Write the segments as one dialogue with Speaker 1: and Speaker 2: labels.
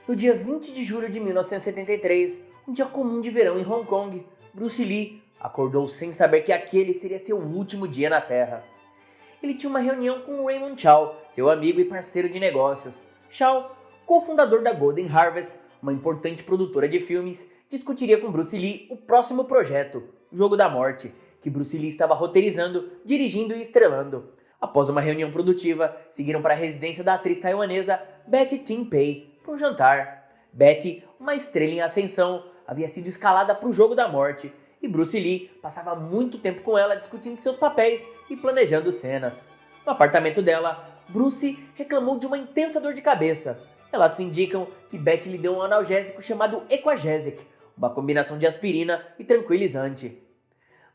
Speaker 1: No dia 20 de julho de 1973, um dia comum de verão em Hong Kong, Bruce Lee acordou sem saber que aquele seria seu último dia na Terra. Ele tinha uma reunião com Raymond Chow, seu amigo e parceiro de negócios. Chow, cofundador da Golden Harvest, uma importante produtora de filmes, discutiria com Bruce Lee o próximo projeto, Jogo da Morte, que Bruce Lee estava roteirizando, dirigindo e estrelando. Após uma reunião produtiva, seguiram para a residência da atriz taiwanesa Betty Tin Pei para um jantar. Betty, uma estrela em ascensão, havia sido escalada para o Jogo da Morte e Bruce Lee passava muito tempo com ela discutindo seus papéis e planejando cenas. No apartamento dela, Bruce reclamou de uma intensa dor de cabeça. Relatos indicam que Betty lhe deu um analgésico chamado Equagesic, uma combinação de aspirina e tranquilizante.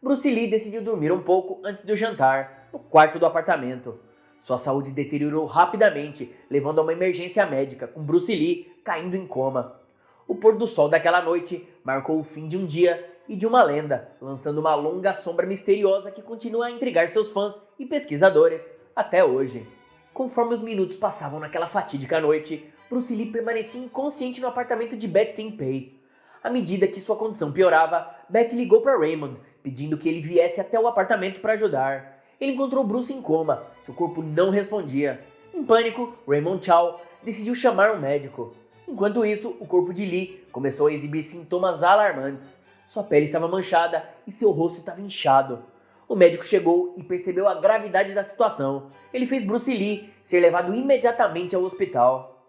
Speaker 1: Bruce Lee decidiu dormir um pouco antes do jantar, no quarto do apartamento. Sua saúde deteriorou rapidamente, levando a uma emergência médica, com Bruce Lee caindo em coma. O pôr do sol daquela noite marcou o fim de um dia e de uma lenda, lançando uma longa sombra misteriosa que continua a intrigar seus fãs e pesquisadores até hoje. Conforme os minutos passavam naquela fatídica noite, Bruce Lee permanecia inconsciente no apartamento de Betty Tin Pei. À medida que sua condição piorava, Betty ligou para Raymond, pedindo que ele viesse até o apartamento para ajudar. Ele encontrou Bruce em coma, seu corpo não respondia. Em pânico, Raymond Chow decidiu chamar um médico. Enquanto isso, o corpo de Lee começou a exibir sintomas alarmantes. Sua pele estava manchada e seu rosto estava inchado. O médico chegou e percebeu a gravidade da situação. Ele fez Bruce Lee ser levado imediatamente ao hospital.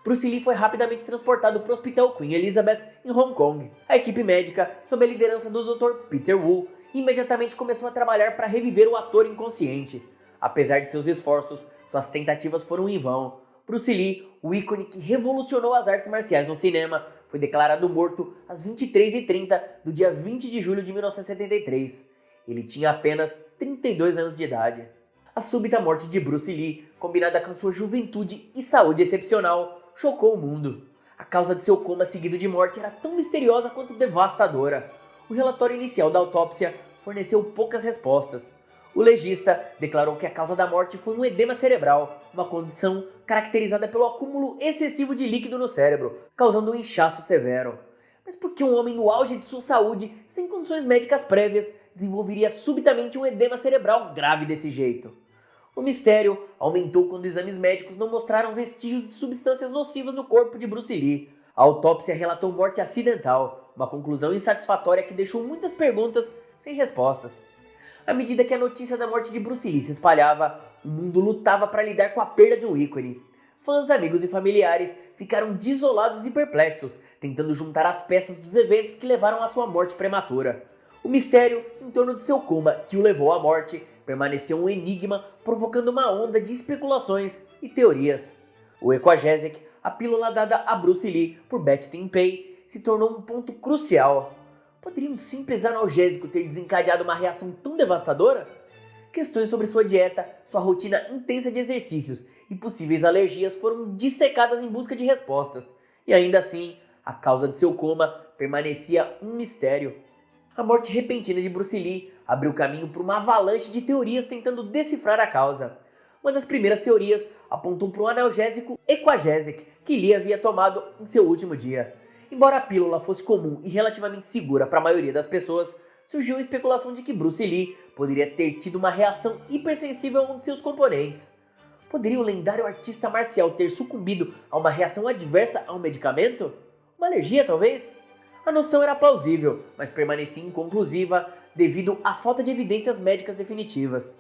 Speaker 1: Bruce Lee foi rapidamente transportado para o Hospital Queen Elizabeth, em Hong Kong. A equipe médica, sob a liderança do Dr. Peter Wu, imediatamente começou a trabalhar para reviver o ator inconsciente. Apesar de seus esforços, suas tentativas foram em vão. Bruce Lee, o ícone que revolucionou as artes marciais no cinema, foi declarado morto às 23h30 do dia 20 de julho de 1973. Ele tinha apenas 32 anos de idade. A súbita morte de Bruce Lee, combinada com sua juventude e saúde excepcional, chocou o mundo. A causa de seu coma seguido de morte era tão misteriosa quanto devastadora. O relatório inicial da autópsia forneceu poucas respostas. O legista declarou que a causa da morte foi um edema cerebral, uma condição caracterizada pelo acúmulo excessivo de líquido no cérebro, causando um inchaço severo. Mas por que um homem no auge de sua saúde, sem condições médicas prévias, desenvolveria subitamente um edema cerebral grave desse jeito? O mistério aumentou quando exames médicos não mostraram vestígios de substâncias nocivas no corpo de Bruce Lee. A autópsia relatou morte acidental, uma conclusão insatisfatória que deixou muitas perguntas sem respostas. À medida que a notícia da morte de Bruce Lee se espalhava, o mundo lutava para lidar com a perda de um ícone. Fãs, amigos e familiares ficaram desolados e perplexos, tentando juntar as peças dos eventos que levaram à sua morte prematura. O mistério em torno de seu coma, que o levou à morte, permaneceu um enigma, provocando uma onda de especulações e teorias. O Equagesic, a pílula dada a Bruce Lee por Betty Tin Pei, se tornou um ponto crucial. Poderia um simples analgésico ter desencadeado uma reação tão devastadora? Questões sobre sua dieta, sua rotina intensa de exercícios e possíveis alergias foram dissecadas em busca de respostas. E ainda assim, a causa de seu coma permanecia um mistério. A morte repentina de Bruce Lee abriu caminho para uma avalanche de teorias tentando decifrar a causa. Uma das primeiras teorias apontou para o analgésico Equagesic que Lee havia tomado em seu último dia. Embora a pílula fosse comum e relativamente segura para a maioria das pessoas, surgiu a especulação de que Bruce Lee poderia ter tido uma reação hipersensível a um de seus componentes. Poderia o lendário artista marcial ter sucumbido a uma reação adversa a um medicamento? Uma alergia, talvez? A noção era plausível, mas permanecia inconclusiva devido à falta de evidências médicas definitivas.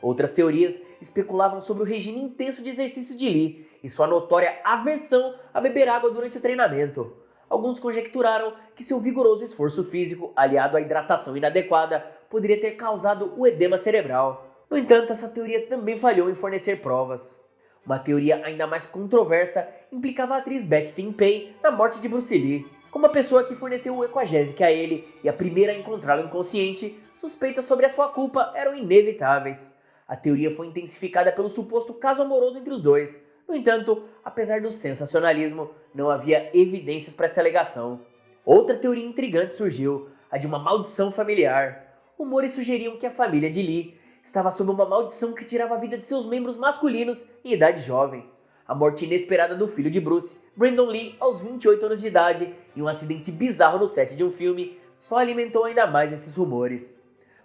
Speaker 1: Outras teorias especulavam sobre o regime intenso de exercícios de Lee e sua notória aversão a beber água durante o treinamento. Alguns conjecturaram que seu vigoroso esforço físico, aliado à hidratação inadequada, poderia ter causado o edema cerebral. No entanto, essa teoria também falhou em fornecer provas. Uma teoria ainda mais controversa implicava a atriz Betty Tin Pei na morte de Bruce Lee. Como a pessoa que forneceu o Equagesic a ele e a primeira a encontrá-lo inconsciente, suspeitas sobre a sua culpa eram inevitáveis. A teoria foi intensificada pelo suposto caso amoroso entre os dois. No entanto, apesar do sensacionalismo, não havia evidências para essa alegação. Outra teoria intrigante surgiu, a de uma maldição familiar. Rumores sugeriam que a família de Lee estava sob uma maldição que tirava a vida de seus membros masculinos em idade jovem. a morte inesperada do filho de Bruce, Brandon Lee, aos 28 anos de idade, e um acidente bizarro no set de um filme só alimentou ainda mais esses rumores.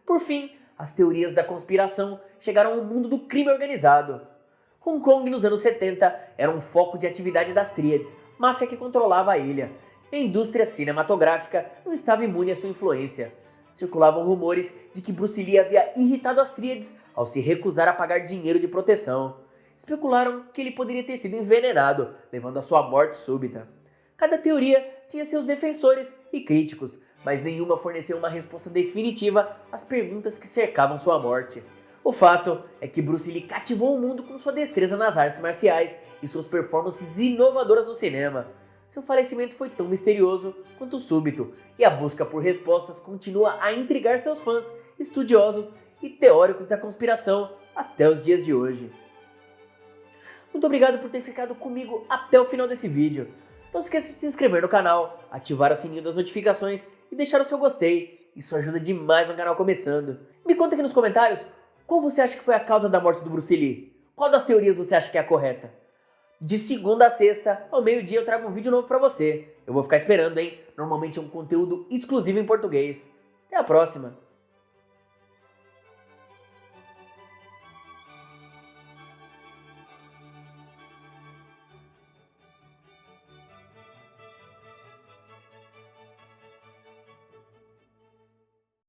Speaker 1: Por fim, as teorias da conspiração chegaram ao mundo do crime organizado. Hong Kong nos anos 70 era um foco de atividade das Tríades, máfia que controlava a ilha. A indústria cinematográfica não estava imune à sua influência. Circulavam rumores de que Bruce Lee havia irritado as Tríades ao se recusar a pagar dinheiro de proteção. Especularam que ele poderia ter sido envenenado, levando à sua morte súbita. Cada teoria tinha seus defensores e críticos, mas nenhuma forneceu uma resposta definitiva às perguntas que cercavam sua morte. O fato é que Bruce Lee cativou o mundo com sua destreza nas artes marciais e suas performances inovadoras no cinema. Seu falecimento foi tão misterioso quanto súbito, e a busca por respostas continua a intrigar seus fãs, estudiosos e teóricos da conspiração até os dias de hoje. Muito obrigado por ter ficado comigo até o final desse vídeo. Não esqueça de se inscrever no canal, ativar o sininho das notificações e deixar o seu gostei. Isso ajuda demais no canal começando. Me conta aqui nos comentários qual você acha que foi a causa da morte do Bruce Lee. Qual das teorias você acha que é a correta? De segunda a sexta, ao meio-dia, eu trago um vídeo novo pra você. Eu vou ficar esperando, hein? Normalmente é um conteúdo exclusivo em português. Até a próxima!